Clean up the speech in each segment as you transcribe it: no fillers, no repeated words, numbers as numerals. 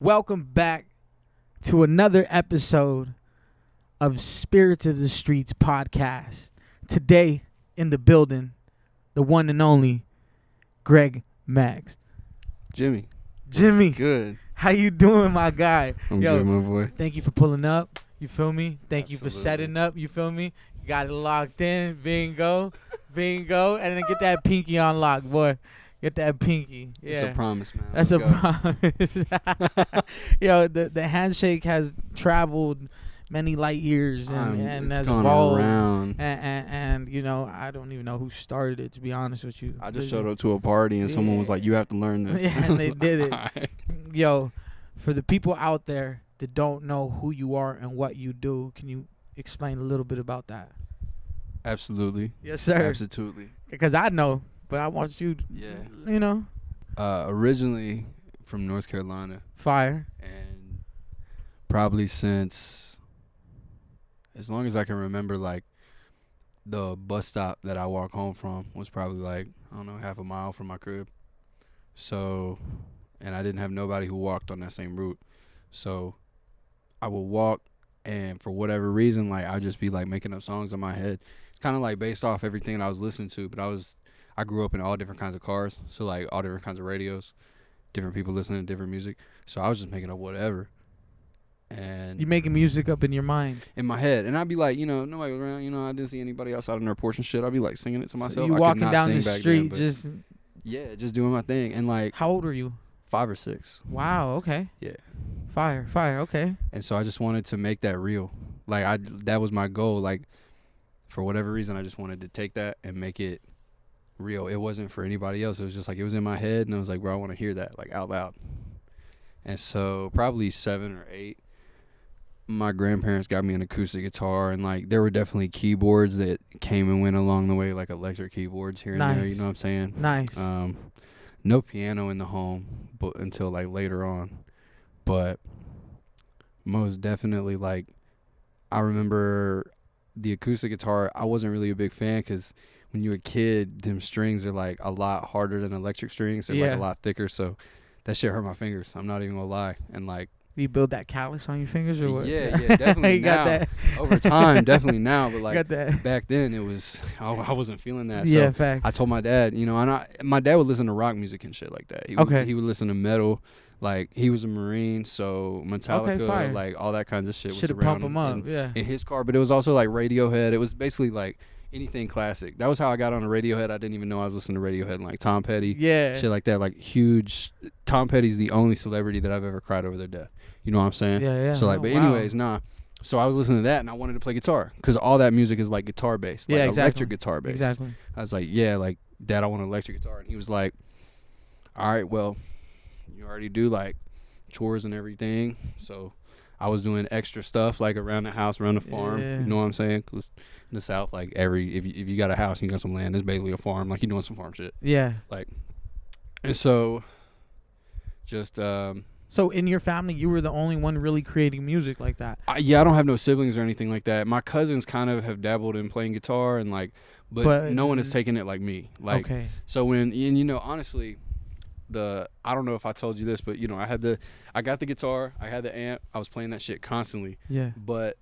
Welcome back to another episode of Spirits of the Streets podcast. Today in the building, the one and only Greg Maggs. Jimmy, good. How you doing, my guy? I'm good, my boy. Thank you for pulling up. You feel me? Thank you for Absolutely. setting up. You feel me? You got it locked in. Bingo. And then get that pinky on lock, boy. Get that pinky. Yeah. It's a promise, man. That's Let's a promise. Yo, the handshake has traveled many light years and has gone evolved. around. And you know, I don't even know who started it, to be honest with you. I just showed up to a party and someone was like, "You have to learn this." Yeah, and they did it. Right. Yo, for the people out there that don't know who you are and what you do, can you explain a little bit about that? Absolutely. Yes, sir. Absolutely. Because I know, but I want you, Yeah. you know, Originally from North Carolina, fire. and probably since as long as I can remember, like the bus stop that I walk home from was probably like, I don't know, half a mile from my crib. So, and I didn't have nobody who walked on that same route. So I would walk, and for whatever reason, like I'd just be like making up songs in my head. It's kind of like based off everything that I was listening to, but I grew up in all different kinds of cars, so like all different kinds of radios, different people listening to different music. So I was just making up whatever. And You making music up in your mind. in my head, and I'd be like, nobody was around, I didn't see anybody outside on their porch and shit. I'd be like singing it to myself. So you I could walking not down sing the back street, then, just yeah, just doing my thing. And like how old are you? 5 or 6. Wow. Okay. Yeah. Fire. Okay. And so I just wanted to make that real. Like that was my goal. Like for whatever reason, I just wanted to take that and make it real. It wasn't for anybody else. It was just like, it was in my head, and I was like, bro, I want to hear that like out loud. And so probably 7 or 8, my grandparents got me an acoustic guitar, and like there were definitely keyboards that came and went along the way, like electric keyboards here and there, you know what I'm saying? Nice. No piano in the home but until like later on. But most definitely, like, I remember the acoustic guitar, I wasn't really a big fan because when you're a kid, them strings are like a lot harder than electric strings. They're like a lot thicker, so that shit hurt my fingers. I'm not even gonna lie. And like, Do you build that callus on your fingers or what? yeah, definitely You got now. that. Over time, definitely now. But like Got that. back then, it was I wasn't feeling that. Yeah, So facts. I told my dad, my dad would listen to rock music and shit like that. He would listen to metal. Like, he was a Marine, so Metallica, fire. like all that kinds of shit was Should have around pump him up. in, Yeah. in his car. But it was also like Radiohead. It was basically like anything classic. That was how I got on a Radiohead. I didn't even know I was listening to Radiohead, and like Tom Petty, Yeah. shit like that. Like huge. Tom Petty's the only celebrity that I've ever cried over their death. You know what I'm saying? Yeah. So like, Oh, but wow. anyways, nah. So I was listening to that, and I wanted to play guitar because all that music is like guitar based, like Yeah, exactly. electric guitar based. Exactly. I was like, yeah, like, Dad, I want an electric guitar. And he was like, all right, well, you already do like chores and everything. So I was doing extra stuff like around the house, around the farm. Yeah. You know what I'm saying? 'Cause in the South, like if you got a house and you got some land, it's basically a farm. Like, you're doing some farm shit. Yeah. And so just So in your family, you were the only one really creating music like that. I don't have no siblings or anything like that. My cousins kind of have dabbled in playing guitar and like, but no one has taken it like me. Like, Okay. so when, and honestly, I don't know if I told you this, but I got the guitar, I had the amp, I was playing that shit constantly. Yeah. But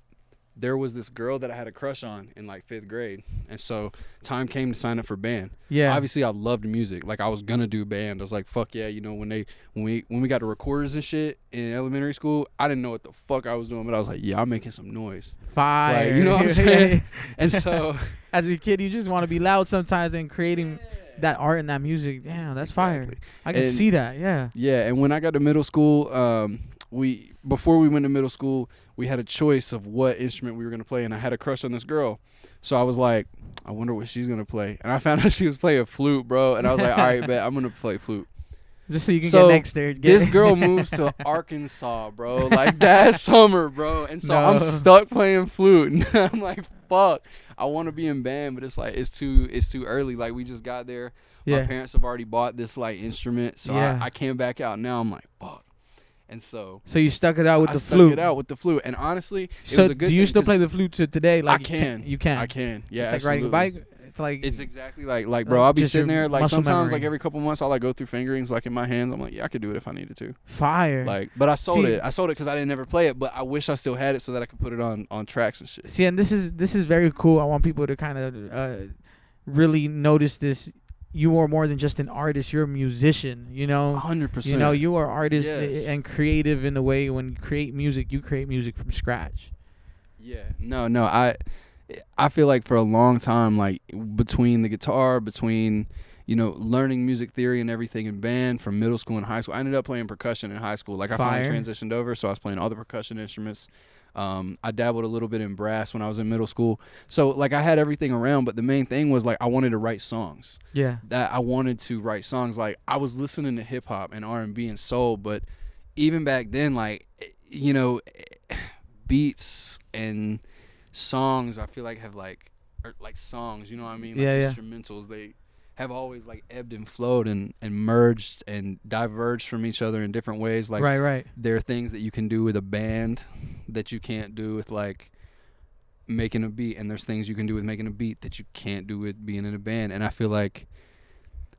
there was this girl that I had a crush on in like 5th grade, and so time came to sign up for band. Yeah. Obviously, I loved music. Like, I was gonna do band. I was like, fuck yeah, when we got the recorders and shit in elementary school, I didn't know what the fuck I was doing, but I was like, yeah, I'm making some noise. Fire. Like, you know what I'm saying? And so as a kid, you just want to be loud sometimes and creating that art and that music. Damn, that's fire. Exactly. I can And- see that. Yeah. Yeah, and when I got to middle school, before we went to middle school, we had a choice of what instrument we were going to play, and I had a crush on this girl. So I was like, I wonder what she's going to play. And I found out she was playing flute, bro, and I was like, all right, bet, I'm going to play flute. Just so you can So get next there. This girl moves to Arkansas, bro, like that summer, bro. And so No. I'm stuck playing flute, and I'm like, fuck, I want to be in band, but it's like, it's too early. Like, we just got there. Yeah. My parents have already bought this like instrument, so Yeah. I came back out. Now I'm like, fuck. And so you stuck it out with I the stuck flute. it out with the flute, and honestly, it So was a good do you thing still play 'cause the flute to today? Like I can. You can. I can. Yeah, It's like absolutely. riding a bike. It's like It's exactly like bro, I'll be just sitting your there like muscle sometimes memory. like every couple months I'll like go through fingerings like in my hands. I'm like, yeah, I could do it if I needed to. fire. Like, but I sold See- it. I sold it because I didn't ever play it. But I wish I still had it so that I could put it on tracks and shit. See, and this is very cool. I want people to kind of really notice this. You are more than just an artist. You're a musician. 100%. You know, you are artist Yes. and creative in the way when you create music. You create music from scratch. Yeah. No. I feel like for a long time, like between the guitar, between learning music theory and everything in band from middle school and high school. I ended up playing percussion in high school. Like I finally Fire. transitioned over, so I was playing all the percussion instruments. I dabbled a little bit in brass when I was in middle school. So like I had everything around, but the main thing was like I wanted to write songs. Yeah. That I wanted to write songs. Like I was listening to hip hop and R&B and soul, but even back then, like beats and songs, I feel like have like songs. You know what I mean? Like Yeah. instrumentals, they have always like ebbed and flowed and merged and diverged from each other in different ways. Like Right. there are things that you can do with a band that you can't do with like making a beat, and there's things you can do with making a beat that you can't do with being in a band. And I feel like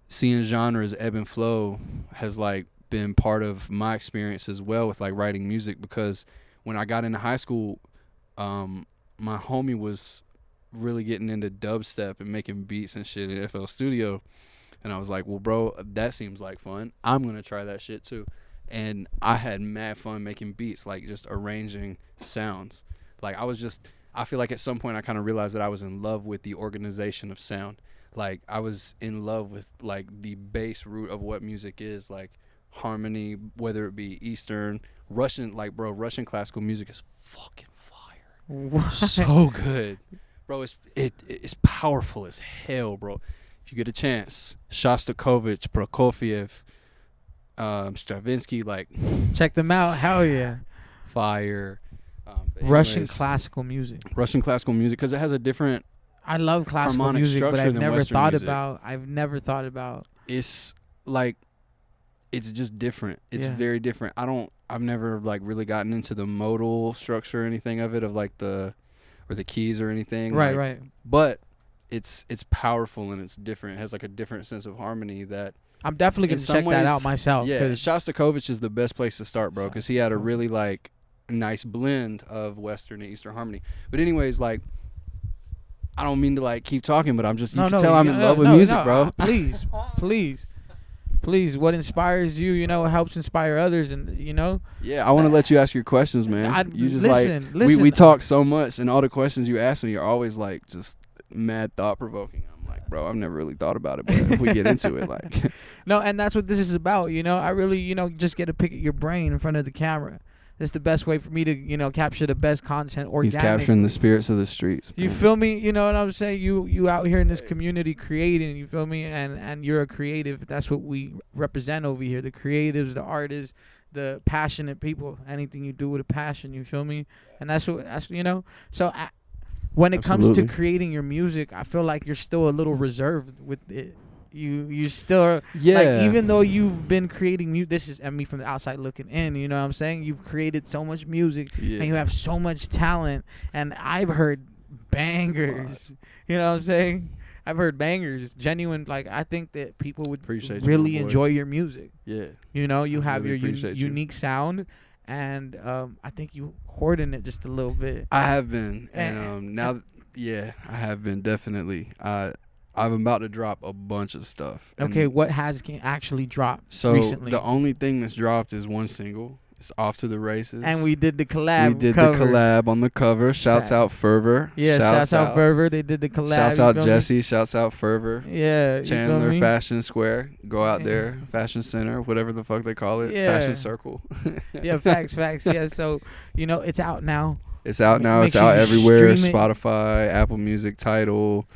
seeing genres ebb and flow has like been part of my experience as well with like writing music, because when I got into high school, my homie was really getting into dubstep and making beats and shit in FL Studio, and I was like, well bro, that seems like fun, I'm gonna try that shit too. And I had mad fun making beats, like just arranging sounds. Like I feel like at some point I kind of realized that I was in love with the organization of sound. Like I was in love with like the base root of what music is, like harmony, whether it be Eastern, Russian. Like bro, Russian classical music is fucking fire. So good. Bro, it's powerful as hell, bro. If you get a chance, Shostakovich, Prokofiev, Stravinsky, like Check them out. Hell yeah. fire. Russian Anyways, classical music. Russian classical music, because it has a different. I love classical harmonic music, but structure I've than never Western thought music. about. It's like, it's just different. It's Yeah. very different. I've never like really gotten into the modal structure or anything of it, of like the keys or anything. Right. But it's powerful and it's different. It has like a different sense of harmony that. I'm definitely In gonna some check that ways, out myself. Yeah, 'cause Shostakovich is the best place to start, bro, because he had a Shostakovich. really like nice blend of Western and Eastern harmony. But anyways, like, I don't mean to like keep talking, but I'm just you can tell I'm in love with music, bro. Please, what inspires you, helps inspire others, and Yeah, I want to let you ask your questions, man. You just listen. we talk so much, and all the questions you ask me are always like just mad thought provoking. I'm like, bro, I've never really thought about it, but if we get into it, like. No, and that's what this is about. I really, just get to pick at your brain in front of the camera. That's the best way for me to, capture the best content organically. He's capturing the spirits of the streets. You man. feel me? You know what I'm saying? You out here in this community creating, you feel me? And you're a creative. That's what we represent over here. The creatives, the artists, the passionate people. Anything you do with a passion, you feel me? And that's So when it comes to Absolutely. creating your music, I feel like you're still a little reserved with it. You still Yeah. like, even though you've been creating music, this is me from the outside looking in, you know what I'm saying? You've created so much music Yeah. and you have so much talent, and I've heard bangers. You know what I'm saying? I've heard bangers, genuine. Like, I think that people would Appreciate you, really my boy. enjoy your music. Yeah. You I have really your appreciate you. unique sound, and I think you hoarding it just a little bit. I have been, And- and now, yeah, I have been definitely. I'm about to drop a bunch of stuff. and Okay, what has actually dropped So recently? the only thing that's dropped is one single. It's Off to the Races. And we did the collab. We did cover. the collab on the cover. Shouts Facts. out Fervor. Yeah, shouts out Fervor. They did the collab. Shouts you out feel me? Jesse. Shouts out Fervor. Yeah, you feel Chandler me? Fashion Square. Go out Yeah. there. Fashion Center. Whatever the fuck they call it. Yeah. Fashion Circle. Yeah, facts. Yeah, so it's out now. It's out now. Make It's sure out you everywhere. stream it. Spotify, Apple Music, Tidal,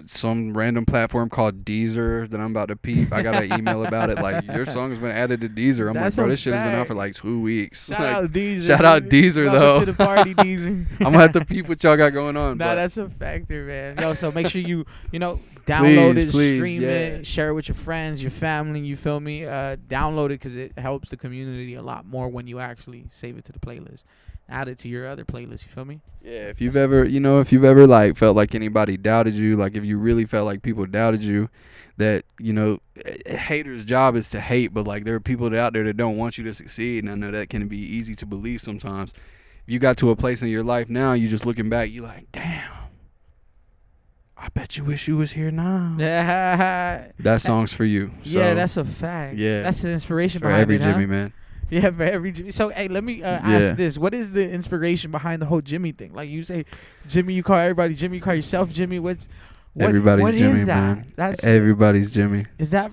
some random platform called Deezer that I'm about to peep. I got an email about it. Like, your song has been added to Deezer. I'm That's like, bro, a this shit has been out fact. for like 2 weeks. Shout Like, out Deezer. shout out Deezer, Welcome though. to the party, Deezer. I'm gonna have to peep what y'all got going on. Nah, but that's a factor, man. Yo, so make sure you download it, Please, stream yeah. it, share it with your friends, your family. You feel me? Download it because it helps the community a lot more when you actually save it to the playlist. Add it to your other playlist. You feel me? yeah, if you've ever like felt like anybody doubted you, like if you really felt like people doubted you, that, you know, a hater's job is to hate, but like there are people out there that don't want you to succeed, and I know that can be easy to believe sometimes. If you got to a place in your life now, you just looking back, you like, damn, I bet you wish you was here now. That song's for you. Yeah, So, that's a fact. yeah. That's the inspiration for behind every it, huh? Jimmy, man. Yeah, for every Jimmy. So, hey, let me ask this. What is the inspiration behind the whole Jimmy thing? Like, you say Jimmy, you call everybody Jimmy, you call yourself Jimmy. Everybody's what Jimmy, is that? man. That's Everybody's Jimmy. Is that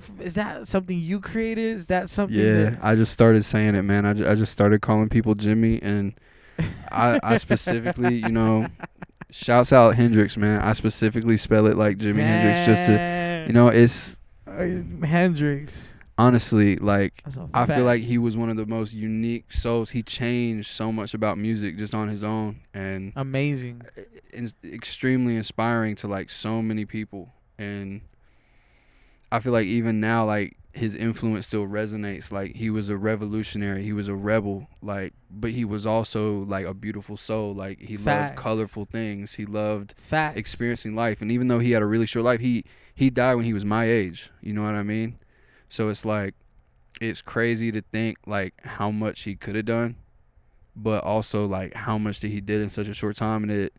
something you created? Is that something Yeah, that... I just started saying it, man. I just started calling people Jimmy, and I specifically, you know, shouts out Hendrix, man. I specifically spell it like Jimi Hendrix just to, you know, it's Hendrix. honestly, like, That's a I feel fact. like he was one of the most unique souls. He changed so much about music just on his own, and Amazing. extremely inspiring to like so many people. And I feel like even now, like, his influence still resonates. Like, he was a revolutionary, he was a rebel, like, but he was also like a beautiful soul. Like, he loved colorful things, he loved experiencing life. And even though he had a really short life, he died when he was my age, you know what I mean? So it's like, it's crazy to think like how much he could have done, but also like how much that he did in such a short time. And it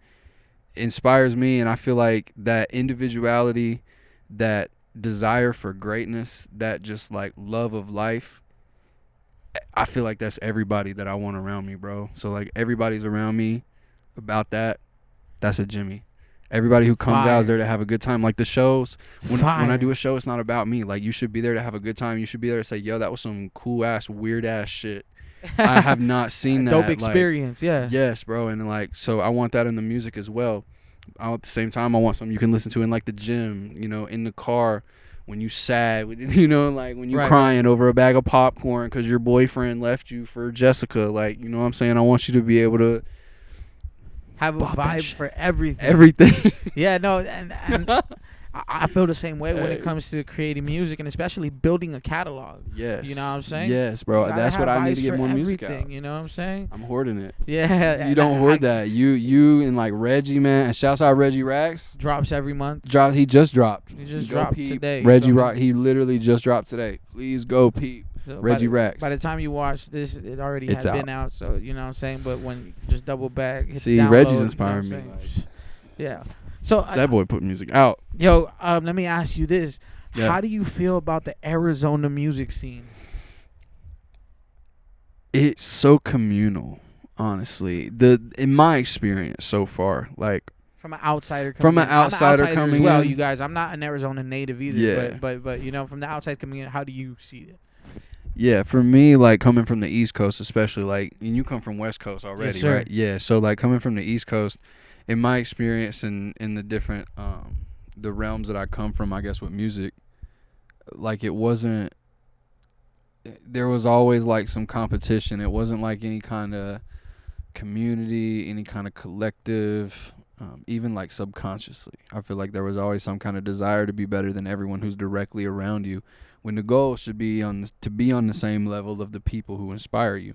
inspires me, and I feel like that individuality, that desire for greatness, that just like love of life, I feel like that's everybody that I want around me, bro. So like everybody's around me about that, that's a Jimmy. Everybody who comes out is there to have a good time. Like the shows, when I do a show, it's not about me. Like, you should be there to have a good time. You should be there to say, yo, that was some cool ass, weird ass shit. I have not seen that. Dope experience, like, yeah. Yes, bro. And like, so I want that in the music as well. At the same time, I want something you can listen to in like the gym, you know, in the car, when you sad, you know, like when you crying over a bag of popcorn because your boyfriend left you for Jessica. Like, you know what I'm saying? I want you to be able to have a vibe for everything. Everything. Yeah, no, and I feel the same way when it comes to creating music, and especially building a catalog. Yes. You know what I'm saying? Yes, bro. That's what I need to get more music out. You know what I'm saying? I'm hoarding it. Yeah. You don't hoard that. You and like Reggie, man. And shouts out Reggie Rax. Drops every month. He just dropped. He just dropped today. Reggie Rock. He literally just dropped today. Please go peep. So Reggie Rax. By the time you watch this, it already had been out. So, you know what I'm saying? But when you just double back, hit see, download, Reggie's inspiring you know me. like, yeah. So that boy put music out. Yo, let me ask you this. Yeah. How do you feel about the Arizona music scene? It's so communal, honestly. In my experience so far, like, from an outsider coming as well, in. You guys, I'm not an Arizona native either. Yeah. But you know, from the outside coming in, how do you see it? Yeah, for me, like, coming from the East Coast especially, like, and you come from West Coast already, yes, sir. right? Yeah, so, like, coming from the East Coast, in my experience in the different, the realms that I come from, I guess, with music, like, there was always, like, some competition. It wasn't, like, any kind of community, any kind of collective, even, like, subconsciously. I feel like there was always some kind of desire to be better than everyone who's directly around you, when the goal should be to be on the same level of the people who inspire you.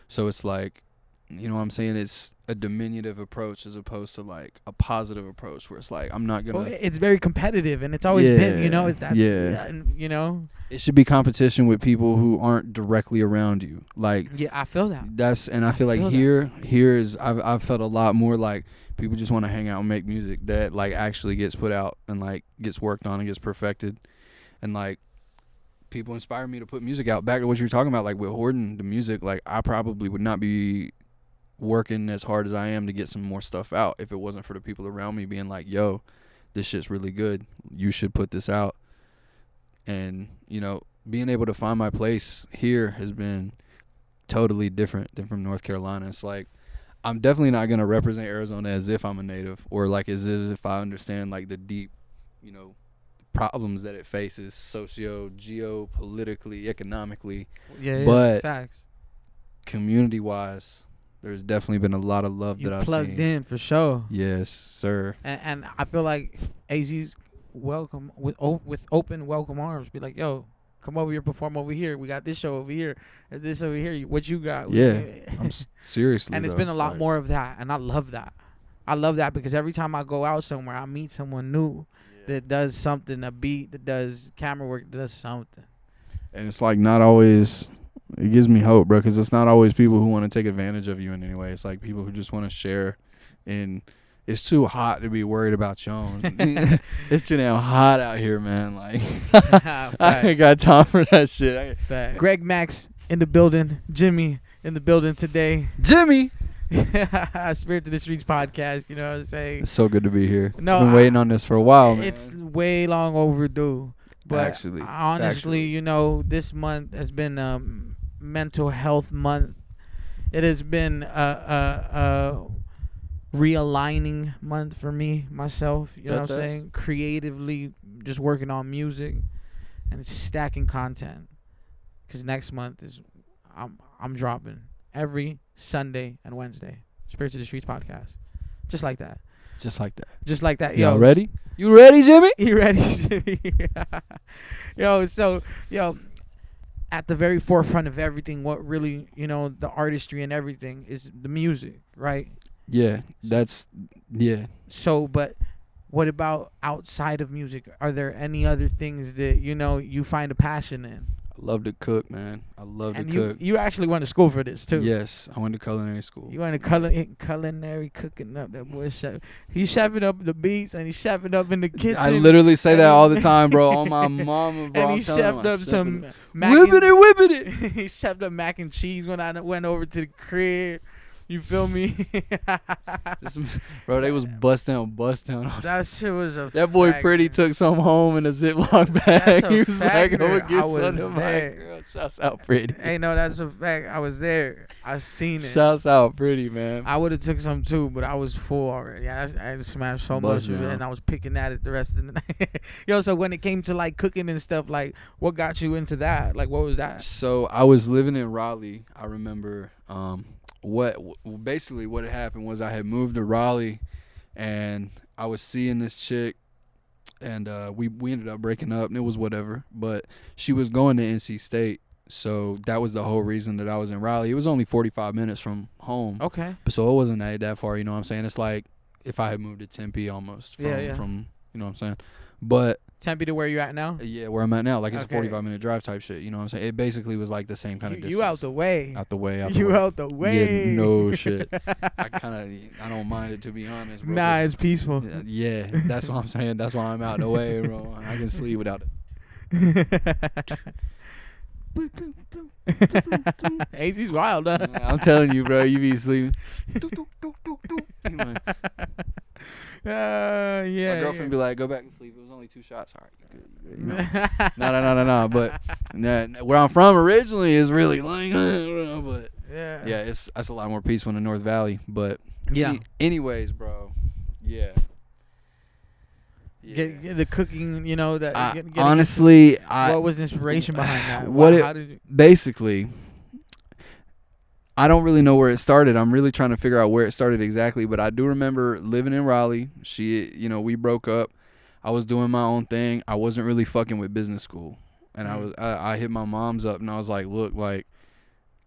So it's like, you know what I'm saying? It's a diminutive approach as opposed to like a positive approach where it's like, I'm not gonna. Well, it's very competitive, and it's always been, you know. That's, you know. It should be competition with people who aren't directly around you. Like, yeah, I feel that. I feel like here is I've felt a lot more like people just want to hang out and make music that like actually gets put out and like gets worked on and gets perfected, and like. People inspire me to put music out. Back to what you were talking about, like with hoarding the music, like I probably would not be working as hard as I am to get some more stuff out if it wasn't for the people around me being like, yo, this shit's really good. You should put this out. And, you know, being able to find my place here has been totally different than from North Carolina. It's like, I'm definitely not going to represent Arizona as if I'm a native or like as if I understand like the deep, you know, problems that it faces geopolitically, economically. Yeah, but facts. Community-wise, there's definitely been a lot of love that I've seen. Plugged in for sure. Yes, sir. And I feel like AZ's welcome with open welcome arms. Be like, yo, come over here, perform over here. We got this show over here, and this over here. What you got? Yeah, seriously. And it's been a lot more of that, and I love that. I love that because every time I go out somewhere, I meet someone new. that does something, a beat that does camera work, that does something. And it's like not always. It gives me hope, bro, because it's not always people who want to take advantage of you in any way. It's like people who just want to share. And it's too hot to be worried about your own. It's too damn hot out here, man. Like, I ain't got time for that shit. Greg Max in the building. Jimmy in the building today. Jimmy! Spirit to the Streets podcast. You know what I'm saying? It's so good to be here. No, I've been waiting on this for a while, man. It's way long overdue. But honestly, you know, this month has been Mental Health Month. It has been a realigning month for me, myself. You know what I'm saying? Creatively, just working on music and stacking content. Because next month is I'm dropping every Sunday and Wednesday. Spirit to the Streets podcast. Just like that. Just like that. Just like that. Y'all Yo, ready? You ready, Jimmy? You ready, Jimmy? Yo, at the very forefront of everything, what really, you know, the artistry and everything is the music, right? Yeah, yeah. So, but what about outside of music? Are there any other things that, you know, you find a passion in? I love to cook, man. I love to cook. You actually went to school for this, too. Yes, I went to culinary school. You went to culinary cooking up. That boy chef. He's chefing up the beats and he's chefing up in the kitchen. I literally say that all the time, bro. On my mama, bro. And he chefed up some whippity. He chefed up mac and cheese when I went over to the crib. You feel me? Bro, they was bust down. That shit was a That boy fact, Pretty man. took some home in a Ziploc bag. He was like, I'm going to get I was some of my there. girl. Shouts out Pretty. Hey, no, that's a fact. I was there. I seen it. Shouts out Pretty, man. I would have took some too, but I was full already. I had smashed so much of it, and I was picking at it the rest of the night. Yo, so when it came to like cooking and stuff, like what got you into that? Like what was that? So I was living in Raleigh. I remember what had happened was I had moved to Raleigh, and I was seeing this chick, and we ended up breaking up, and it was whatever. But she was going to NC State, so that was the whole reason that I was in Raleigh. It was only 45 minutes from home. Okay. So it wasn't that far, you know what I'm saying? It's like if I had moved to Tempe almost from you know what I'm saying? But Tempe to where you at now? Yeah, where I'm at now. Like, it's a 45-minute drive type shit. You know what I'm saying? It basically was like the same kind of distance. You out the way. Out the way. You out the way. Yeah, no shit. I don't mind it, to be honest, bro. Nah, it's peaceful. Yeah, that's what I'm saying. That's why I'm out the way, bro. I can sleep without it. AZ's wild, huh? I'm telling you, bro. You be sleeping. Yeah. My girlfriend be like, go back and sleep. It was only 2 shots. All right. You know? No. But where I'm from originally is really like, but yeah, that's a lot more peaceful in the North Valley. But anyways, bro. Yeah. Get the cooking, you know, that honestly, what was the inspiration behind that? How did you basically, I don't really know where it started. I'm really trying to figure out where it started exactly, but I do remember living in Raleigh. We broke up. I was doing my own thing. I wasn't really fucking with business school. And I hit my mom's up and I was like, look, like,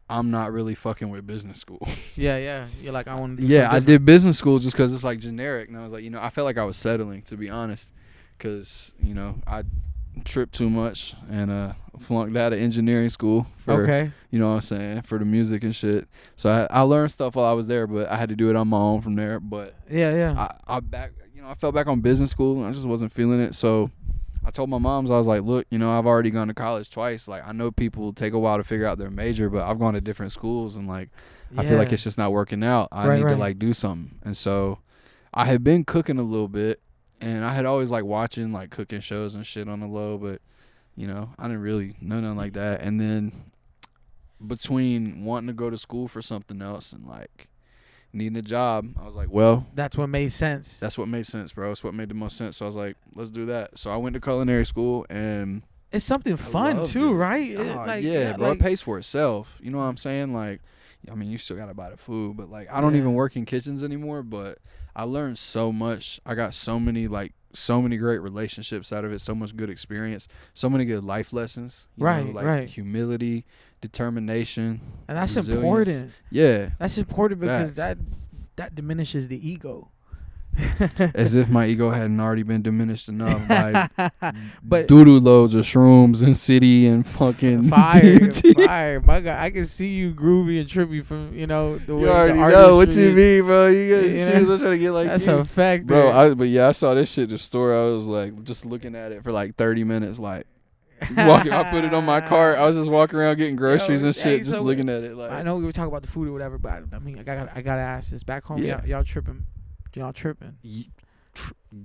I'm not really fucking with business school. Yeah. You're like, I want to do something I did business school just because it's like generic. And I was like, I felt like I was settling, to be honest, because, I tripped too much and flunked out of engineering school for, you know what I'm saying, for the music and shit. So I learned stuff while I was there, but I had to do it on my own from there. But I fell back on business school and I just wasn't feeling it. So I told my moms, I was like, look, I've already gone to college twice. Like, I know people take a while to figure out their major, but I've gone to different schools and like I feel like it's just not working out. I need to like do something. And so I had been cooking a little bit. And I had always like watching like cooking shows and shit on the low, but I didn't really know nothing like that. And then between wanting to go to school for something else and like needing a job, I was like, well, that's what made sense. That's what made sense, bro. It's what made the most sense. So I was like, let's do that. So I went to culinary school, and it's something fun too, right? Bro, it pays for itself. You know what I'm saying? Like, I mean, you still gotta buy the food, but like, I don't even work in kitchens anymore, but I learned so much. I got so many great relationships out of it, so much good experience, so many good life lessons. Like humility, determination. And that's resilience. important. Yeah. That's important because that diminishes the ego. As if my ego hadn't already been diminished enough by But doo-doo loads of shrooms and city and fucking fire, DMT. fire, my God! I can see you groovy and trippy from the way You already the know what artistry you is. mean, bro. You got You know? serious. I'm trying to get like That's you. a fact, Bro, there. but yeah, I saw this shit in the store. I was like, just looking at it for like 30 minutes, like walking. I put it on my cart. I was just walking around getting groceries and shit, just looking at it. Like, I know we were talking about the food or whatever, but I mean, I gotta ask this. Back home, Yeah. y'all tripping? Y'all tripping?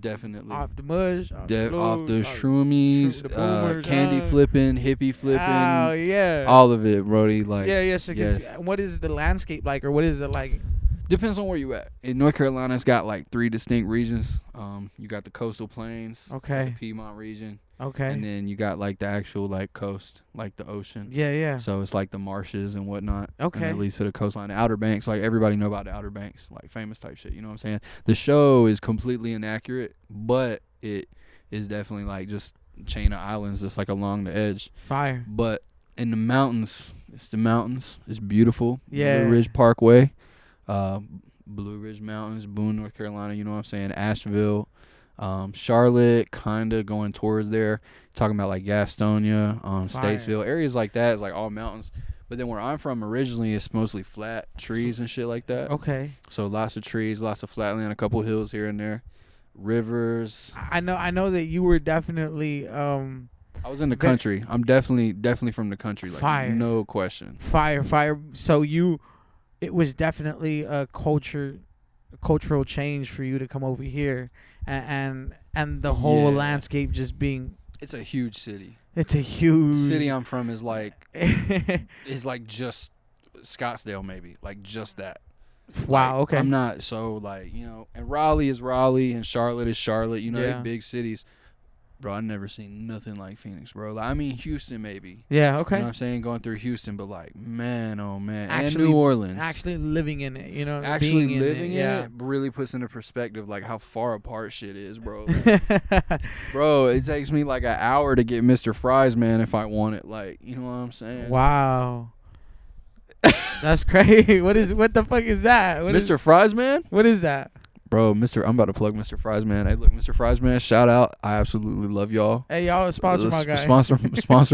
definitely Off the mush, off the off the blues, shroomies, the boomers, candy flipping, hippie flipping, Oh yeah, all of it, Brody. Like, yeah. So yes. what is the landscape like, or what is it like? Depends on where you at. In North Carolina, it's got like 3 distinct regions. You got the coastal plains, Okay, the Piedmont region, okay, and then you got like the actual like coast, like the ocean. yeah. So it's like the marshes and whatnot. Okay. And that leads to the coastline. The Outer Banks, like everybody know about the Outer Banks, like famous type shit. You know what I'm saying? The show is completely inaccurate, but it is definitely like just a chain of islands that's like along the edge. Fire. But in the mountains, it's the mountains. It's beautiful. Yeah. Blue Ridge Parkway, Blue Ridge Mountains, Boone, North Carolina. You know what I'm saying? Asheville, Charlotte, kinda going towards there. Talking about like Gastonia, Statesville, areas like that is like all mountains. But then where I'm from originally, it's mostly flat trees and shit like that. Okay. So lots of trees, lots of flatland, a couple hills here and there, rivers. I know that you were definitely I was in the country. I'm definitely from the country. Like, Fire. no question. Fire. So it was definitely a cultural change for you to come over here, and the whole Yeah. landscape just being. It's a huge city. It's a huge The city I'm from is like just Scottsdale, maybe, like just that. Wow. Like, Okay. I'm not so like, and Raleigh is Raleigh and Charlotte is Charlotte. They're Yeah. big cities. Bro, I've never seen nothing like Phoenix, bro. Like, I mean, Houston maybe. Yeah. Okay. You know what I'm saying? Going through Houston, but like, man, oh man, Actually- and New Orleans. Actually living in it, Actually being living in yeah. it really puts into perspective like how far apart shit is, bro. Like, bro, it takes me like an hour to get Mr. Fries, man, if I want it. Like, you know what I'm saying? Wow. That's crazy. What the fuck is that? Mr. Fries, man? What is that? Bro, I'm about to plug Mr. Fries, man. Hey, look, Mr. Fries, man, shout out. I absolutely love y'all. Hey, y'all sponsor my guy. Sponsor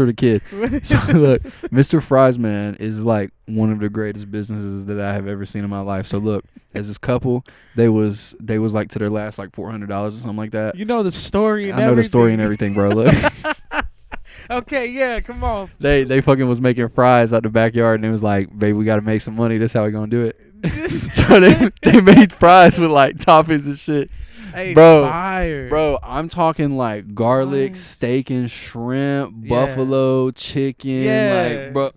the kid. So look, Mr. Fries, man, is like one of the greatest businesses that I have ever seen in my life. So look, as this couple, they was like to their last like $400 or something like that. You know the story and I know the story and everything, bro. Look. Okay, yeah, come on. They fucking was making fries out the backyard, and it was like, babe, we got to make some money. That's how we gonna do it. So they made fries with like toppings and shit. Hey, Bro, fire. Bro, I'm talking like garlic, Nice. steak and shrimp, Yeah. buffalo, chicken, Yeah. like, bro,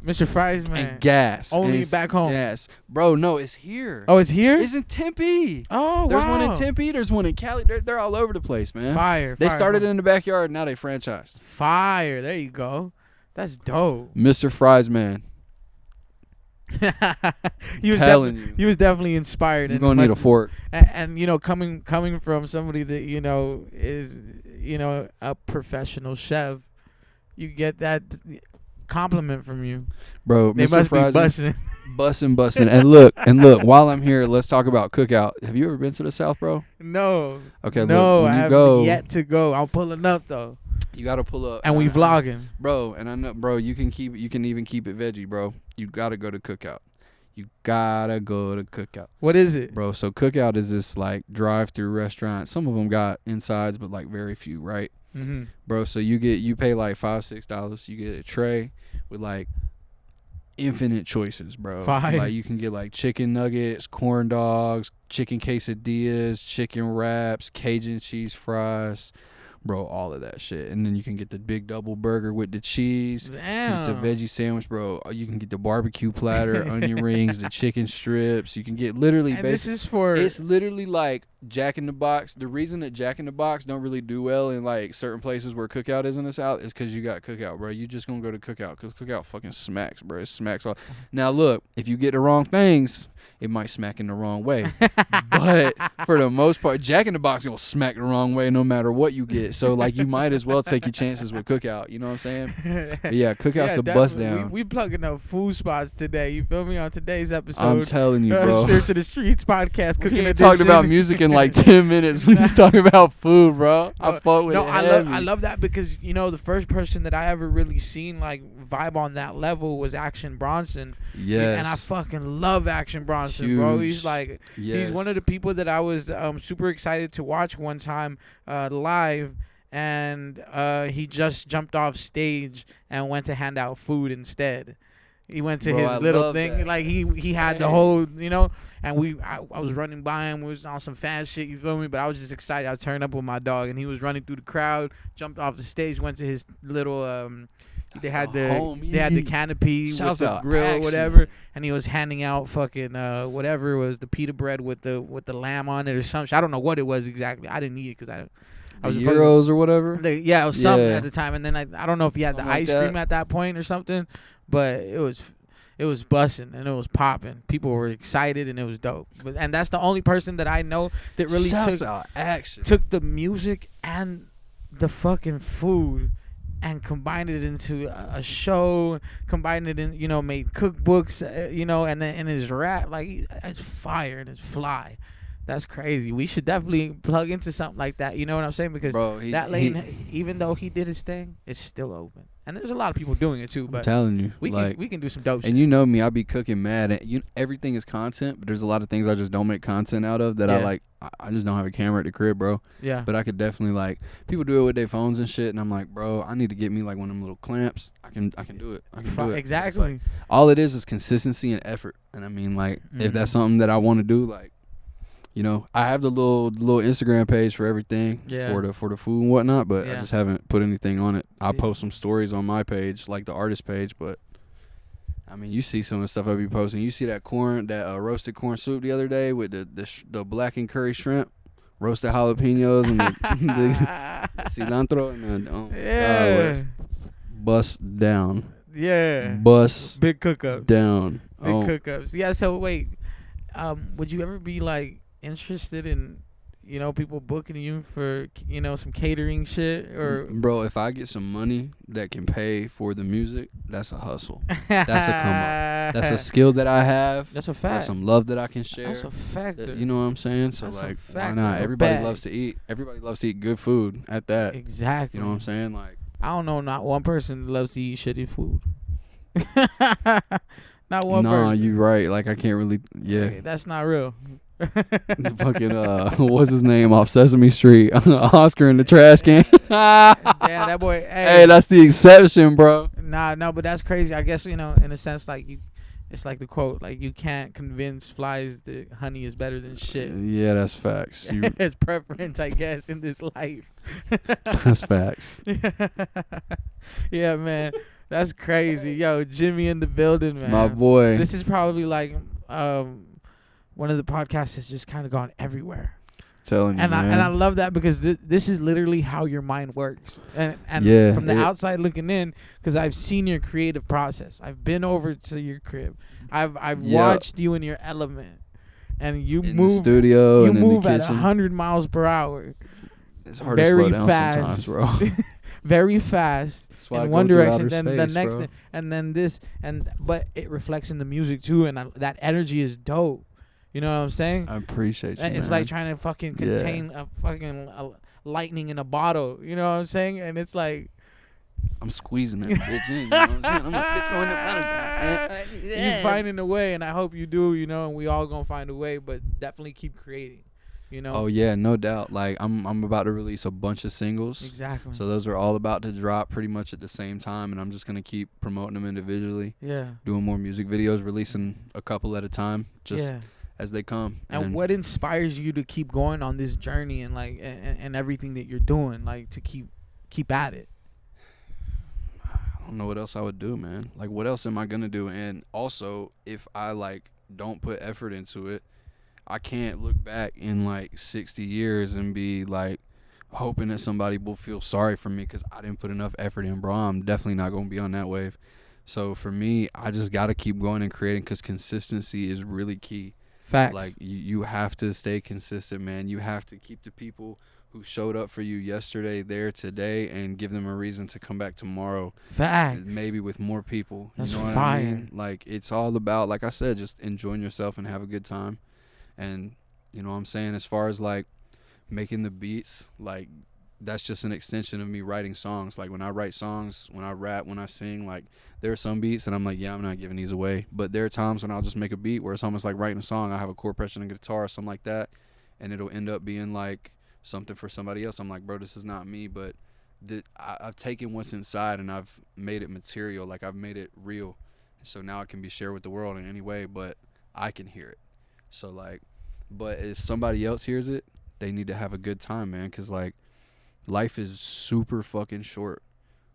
Mr. Fries, man. and gas. Only And it's back home. Gas. Bro, no, it's here. Oh, it's here? It's in Tempe. Oh, There's wow. one in Tempe. There's one in Cali. They're all over the place, man. Fire. They fire, started fire. in the backyard. Now they franchised. Fire. There you go. That's dope. Mr. Fries, man. He was Telling you. He was definitely inspired. You're and gonna need a must- fork. And coming from somebody that is a professional chef, you get that compliment from you. Bro, They Mr. must Fries, be busting. busting. And look, while I'm here, let's talk about Cookout. Have you ever been to the South, bro? No. Okay, No, look, when I you haven't go, yet to go. I'm pulling up though, you gotta pull up. and we vlogging. Bro, and I know, bro, you can even keep it veggie, bro. You gotta go to Cookout. You gotta go to Cookout, What is it? bro. So Cookout is this like drive-through restaurant. Some of them got insides, but like very few, right? Mm-hmm. Bro, so you pay like $5-6. You get a tray with like infinite choices, bro. Fire. Like you can get like chicken nuggets, corn dogs, chicken quesadillas, chicken wraps, Cajun cheese fries, bro, all of that shit. And then you can get the big double burger with the cheese. Damn. Get the veggie sandwich, bro. You can get the barbecue platter, onion rings, the chicken strips. You can get literally And this is for. it's literally like Jack in the Box. The reason that Jack in the Box don't really do well in like certain places where Cookout is in the South is because you got Cookout, bro. You just gonna go to Cookout because Cookout fucking smacks, bro. It smacks all. Now look, if you get the wrong things, it might smack in the wrong way. But for the most part, Jack in the Box gonna smack the wrong way no matter what you get. So like you might as well take your chances with Cookout. You know what I'm saying? But yeah, Cookout's the bust down. We plugging up food spots today. You feel me? On today's episode, I'm telling you, bro. Spirit to the Streets podcast. We Cooking ain't talked about music in like 10 minutes. We just talking about food, bro. I fought with it. I love that because the first person that I ever really seen like vibe on that level was Action Bronson. Yes. And I fucking love Action Bronson, Huge. bro. He's like, Yes. he's one of the people that I was super excited to watch one time live. And he just jumped off stage and went to hand out food instead. He went to his little thing, that. like he had the whole, and I was running by him, we was on some fan shit, you feel me? But I was just excited. I turned up with my dog, and he was running through the crowd, jumped off the stage, went to his little they had the canopy Shouts with the out grill Action. or whatever, and he was handing out fucking whatever it was, the pita bread with the lamb on it or something. I don't know what it was exactly. I didn't eat it because I was Euros or whatever. Yeah, it was something at the time, and then I don't know if he had Something the like ice cream at that point or something, but it was busting and it was popping. People were excited and it was dope. And that's the only person that I know that really took the music and the fucking food and combined it into a show, combined it in, made cookbooks, and then in his rap, like it's fire and it's fly. That's crazy. We should definitely plug into something like that. You know what I'm saying? Because that lane, even though he did his thing, it's still open. And there's a lot of people doing it too. But I'm telling you, we can do some dope shit. And you know me, I be cooking mad. And everything is content, but there's a lot of things I just don't make content out of that I like. I just don't have a camera at the crib, bro. Yeah. But I could definitely people do it with their phones and shit, and I'm like, bro, I need to get me like one of them little clamps. I can do it. I can do it. Exactly. Like, all it is consistency and effort. And I mean, if that's something that I want to do, I have the little Instagram page for everything for the food and whatnot, but I just haven't put anything on it. I'll post some stories on my page, like the artist page, but I mean, you see some of the stuff I be posting. You see that roasted corn soup the other day with the blackened curry shrimp, roasted jalapenos, and the cilantro, and bust down. Yeah. Bust big cookups. Down. Big cookups. Yeah. So wait, would you ever be interested in people booking you for some catering shit? Or bro, if I get some money that can pay for the music, that's a hustle. That's a come up. That's a skill that I have. That's a fact. That's some love that I can share. That's a fact. You know what I'm saying? So why not? Everybody loves to eat. Everybody loves to eat good food at that. Exactly. You know what I'm saying? I don't know not one person that loves to eat shitty food. Not one person. No, you're right. I can't really. Yeah. Okay, that's not real. Fucking what's his name off Sesame Street? Oscar in the trash can. Damn, that boy. Hey, that's the exception, bro. No, but that's crazy. I guess in a sense, it's like the quote, you can't convince flies that honey is better than shit. Yeah, that's facts. It's preference, I guess, in this life. That's facts. Yeah, man, that's crazy. Yo, Jimmy in the building, man. My boy. This is probably one of the podcasts has just kind of gone everywhere. Telling you, and man. I love that because this is literally how your mind works. And from the outside looking in, because I've seen your creative process. I've been over to your crib. I've watched you in your element, and you in move the studio. You and move in the at kitchen. 100 miles per hour. It's hard to slow down sometimes, bro. Very fast in one direction, then the next, bro. And then this, but it reflects in the music too, and that energy is dope. You know what I'm saying? I appreciate you. It's man. like trying to fucking contain a fucking lightning in a bottle. You know what I'm saying? And it's like I'm squeezing that bitch in. You know what I'm saying? I'm like, bitch, go in the bottle. You finding a way, and I hope you do. And we all gonna find a way, but definitely keep creating. Oh yeah, no doubt. I'm about to release a bunch of singles. Exactly. So those are all about to drop pretty much at the same time, and I'm just gonna keep promoting them individually. Yeah. Doing more music videos, releasing a couple at a time. As they come. And what inspires you to keep going on this journey and and everything that you're doing, to keep at it? I don't know what else I would do, man. What else am I gonna do? And also, if I don't put effort into it, I can't look back in 60 years and be hoping that somebody will feel sorry for me because I didn't put enough effort in, bro. I'm definitely not gonna be on that wave. So for me, I just gotta keep going and creating because consistency is really key. Facts. Like you have to stay consistent, man. You have to keep the people who showed up for you yesterday there today and give them a reason to come back tomorrow. Facts. Maybe with more people. That's you know what fire. I mean? Like, it's all about, like I said, just enjoying yourself and have a good time. And you know what I'm saying? As far as like making the beats, like that's just an extension of me writing songs. Like when I write songs, when I rap, when I sing, like there are some beats and I'm like, yeah, I'm not giving these away. But there are times when I'll just make a beat where it's almost like writing a song. I have a chord progression and guitar or something like that, and it'll end up being like something for somebody else. I'm like, bro, this is not me, but I've taken what's inside and I've made it material. Like I've made it real, so now it can be shared with the world in any way, but I can hear it. So like, but if somebody else hears it, they need to have a good time, man, because like life is super fucking short.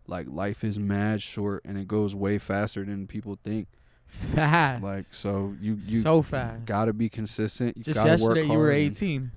Like life is mad short and it goes way faster than people think. Fast. Like so you so fast. Gotta be consistent. You Just gotta work yesterday hard. you were 18.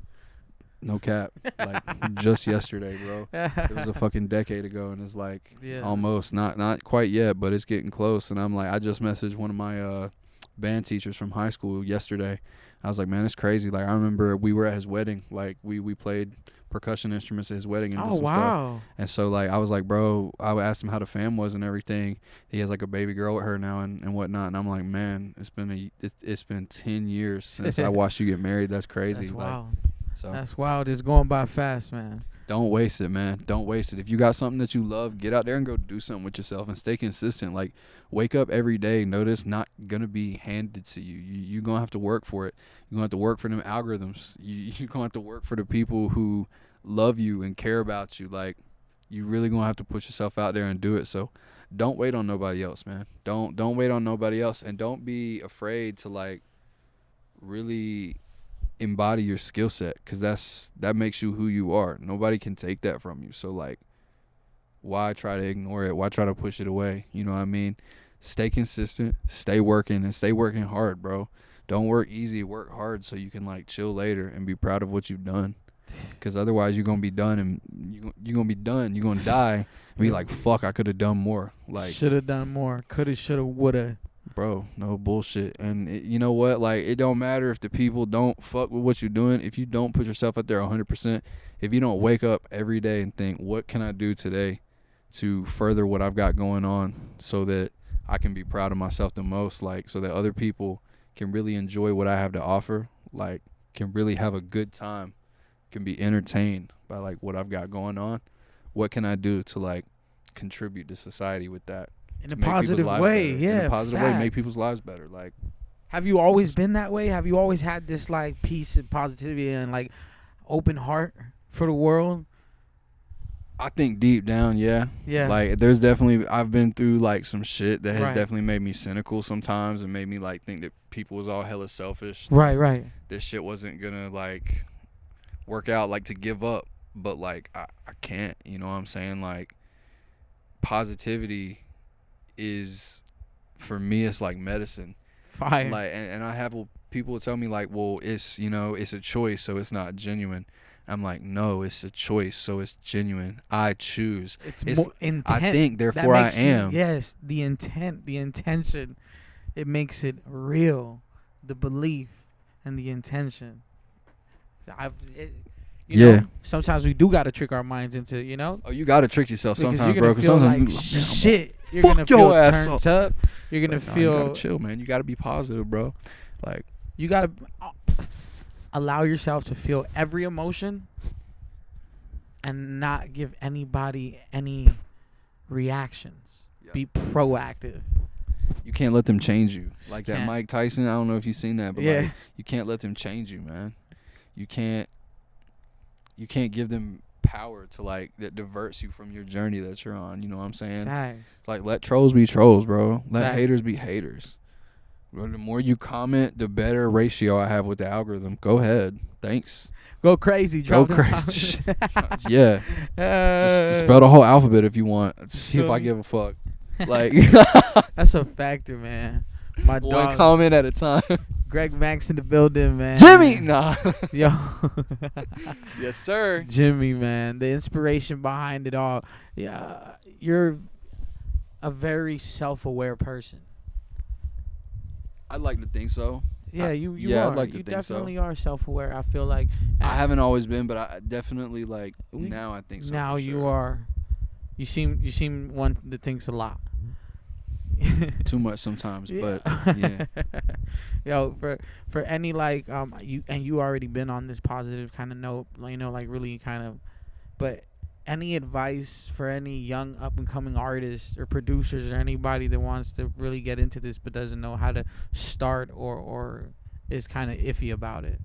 No cap. Like just yesterday, bro. It was a fucking decade ago, and it's like almost not quite yet, but it's getting close. And I'm like, I just messaged one of my band teachers from high school yesterday. I was like, man, it's crazy. Like I remember we were at his wedding. Like we played percussion instruments at his wedding and did some stuff. And so like I was like, bro, I asked him how the fam was and everything. He has like a baby girl with her now and whatnot. And I'm like, man, it's been 10 years since I watched you get married. That's crazy. That's like, wild. So that's wild. It's going by fast, man. Don't waste it, man. Don't waste it. If you got something that you love, get out there and go do something with yourself and stay consistent. Like, wake up every day. Notice not going to be handed to you. You're going to have to work for it. You're going to have to work for them algorithms. You're going to have to work for the people who love you and care about you. Like, you really going to have to push yourself out there and do it. So, don't wait on nobody else, man. Don't wait on nobody else. And don't be afraid to, like, really embody your skill set, because that makes you who you are. Nobody can take that from you. So like, why try to ignore it? Why try to push it away? You know what I mean? Stay consistent, stay working, and stay working hard, bro. Don't work easy, work hard so you can like chill later and be proud of what you've done. Because otherwise you're gonna be done and you're gonna be done. You're gonna die and be like, fuck, I could have done more. Like, should have done more. Coulda, shoulda, woulda. Bro, no bullshit. And you know what? Like, it don't matter if the people don't fuck with what you're doing. If you don't put yourself out there 100%, if you don't wake up every day and think, what can I do today to further what I've got going on so that I can be proud of myself the most, like, so that other people can really enjoy what I have to offer, like, can really have a good time, can be entertained by, like, what I've got going on. What can I do to, like, contribute to society with that? In a positive way, yeah. In a positive way, make people's lives better. Like, have you always been that way? Have you always had this like peace and positivity and like open heart for the world? I think deep down, yeah. Yeah. Like, there's definitely, I've been through like some shit that has definitely made me cynical sometimes and made me like think that people was all hella selfish. Right. This shit wasn't gonna like work out, like to give up. But like, I can't, you know what I'm saying? Like, positivity is, for me, it's like medicine. Fire. Like, and I have people will tell me like, well, it's, you know, it's a choice, so it's not genuine. I'm like, no, it's a choice, so it's genuine. I choose. It's more intent. I think, therefore I am. Yes, the intent, the intention, it makes it real. The belief and the intention. You know, sometimes we do gotta trick our minds into, you know. Oh, you gotta trick yourself sometimes, bro. Because sometimes like shit. You're gonna feel turned up. You're gonna feel. You gotta chill, man. You gotta be positive, bro. Like, you gotta allow yourself to feel every emotion and not give anybody any reactions. Yep. Be proactive. You can't let them change you. Like that Mike Tyson. I don't know if you've seen that, but like, you can't let them change you, man. You can't give them power to like that diverts you from your journey that you're on. You know what I'm saying? Facts. It's like, let trolls be trolls, bro. Let haters be haters. Bro, the more you comment, the better ratio I have with the algorithm. Go ahead. Thanks. Go crazy. Go crazy. Yeah. Just spell the whole alphabet if you want. See if I give a fuck. Like, that's a factor, man. My one dog, comment at a time. Greg Max in the building, man. Jimmy, nah. Yo. Yes, sir. Jimmy, man. The inspiration behind it all. Yeah, you're a very self-aware person. I'd like to think so. Yeah, you yeah, are. I'd like to You think so. definitely are self-aware. I feel like I haven't always been, but I definitely like We- now I think so. now for you sure. are. You seem one that thinks a lot. Too much sometimes, Yeah. but yeah. Yo, for any like you already been on this positive kind of note, like really kind of, but any advice for any young up and coming artists or producers or anybody that wants to really get into this but doesn't know how to start or is kind of iffy about it?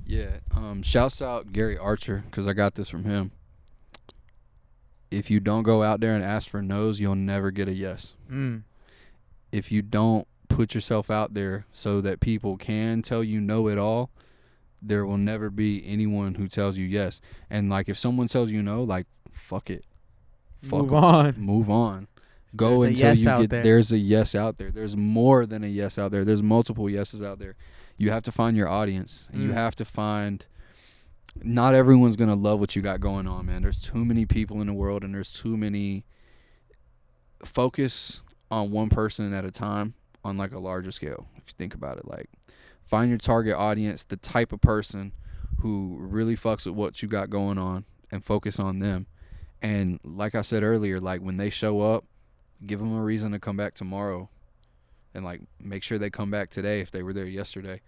Yeah. Shouts out Gary Archer because I got this from him. If you don't go out there and ask for no's, you'll never get a yes. If you don't put yourself out there so that people can tell you no at all, there will never be anyone who tells you yes. And like if someone tells you no, like fuck it. Move on. Move on. Go There's a until yes you out get there. there's a yes out there. There's more than a yes out there. There's multiple yeses out there. You have to find your audience. And you have to find not everyone's going to love what you got going on, man. There's too many people in the world and there's too many. Focus on one person at a time on like a larger scale. If you think about it, like find your target audience, the type of person who really fucks with what you got going on and focus on them. And like I said earlier, like when they show up, give them a reason to come back tomorrow and like make sure they come back today if they were there yesterday.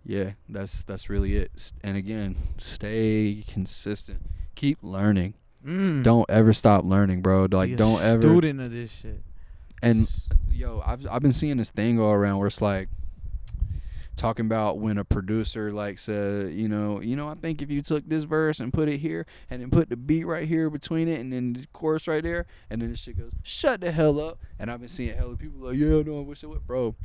Yeah, that's really it. And again, stay consistent. Keep learning. Don't ever stop learning, bro. Like don't ever student of this shit. And yo, I've been seeing this thing go around where it's like talking about when a producer like said, I think if you took this verse and put it here and then put the beat right here between it and then the chorus right there and then this shit goes, shut the hell up. And I've been seeing hella people like, yeah, no, I wish it would, bro.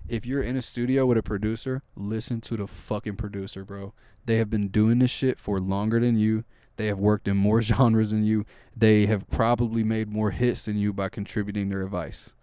If you're in a studio with a producer, listen to the fucking producer, bro. They have been doing this shit for longer than you. They have worked in more genres than you. They have probably made more hits than you by contributing their advice.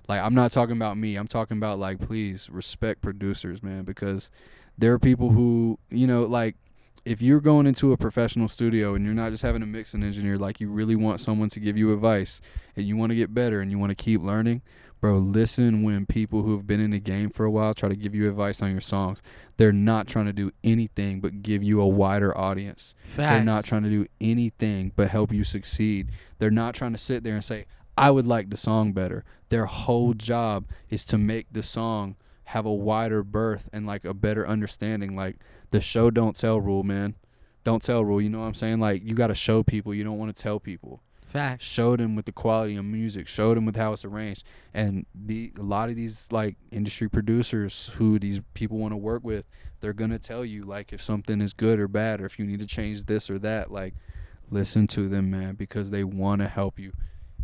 Like, I'm not talking about me. I'm talking about, like, please respect producers, man, because there are people who, like, if you're going into a professional studio and you're not just having a mixing engineer, like, you really want someone to give you advice and you want to get better and you want to keep learning, bro, listen when people who have been in the game for a while try to give you advice on your songs. They're not trying to do anything but give you a wider audience. Facts. They're not trying to do anything but help you succeed. They're not trying to sit there and say, I would like the song better. Their whole job is to make the song have a wider berth and like a better understanding. Like the show don't tell rule, man. Don't tell rule. You know what I'm saying? Like you got to show people. You don't want to tell people. Facts. Show them with the quality of music. Show them with how it's arranged. And a lot of these like industry producers who these people want to work with, they're gonna tell you like if something is good or bad or if you need to change this or that. Like listen to them, man, because they want to help you.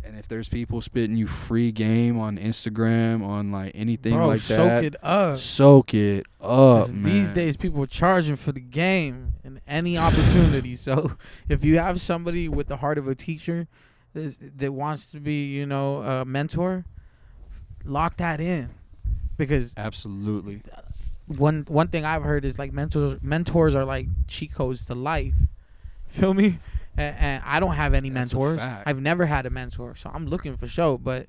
And if there's people spitting you free game on Instagram, on like anything like that, soak it up. Soak it up, man. These days, people are charging for the game and any opportunity. So, if you have somebody with the heart of a teacher that wants to be, a mentor, lock that in, because absolutely. One thing I've heard is like mentors are like cheat codes to life. Feel me? And I don't have any mentors. I've never had a mentor, so I'm looking for show. But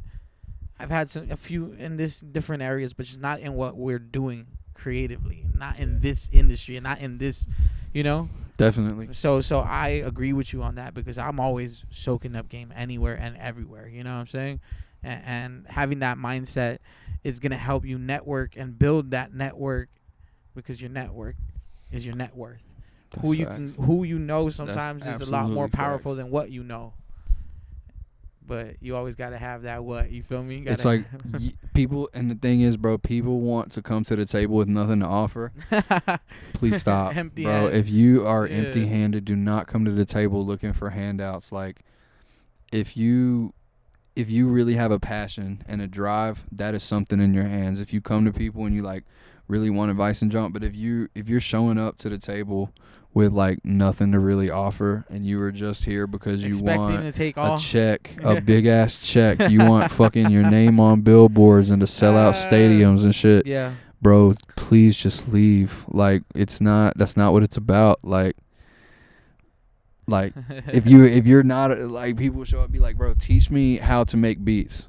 I've had a few in this different areas, but just not in what we're doing creatively, not in this industry, and not in this, Definitely. So I agree with you on that because I'm always soaking up game anywhere and everywhere. You know what I'm saying? And having that mindset is gonna help you network and build that network, because your network is your net worth. That's facts. Who you know sometimes is a lot more powerful facts. than what you know. But you always gotta have that what, you feel me? It's like people, and the thing is, bro, people want to come to the table with nothing to offer. Please stop, bro. If you are empty-handed, do not come to the table looking for handouts. Like if you really have a passion and a drive, that is something in your hands. If you come to people and you like really want advice and jump, but if you're showing up to the table with like nothing to really offer and you were just here because you want to take a check, a big ass check, you want fucking your name on billboards and to sell out stadiums and shit, bro, please just leave. Like that's not what it's about. Like if you're not like, people show up and be like, bro, teach me how to make beats.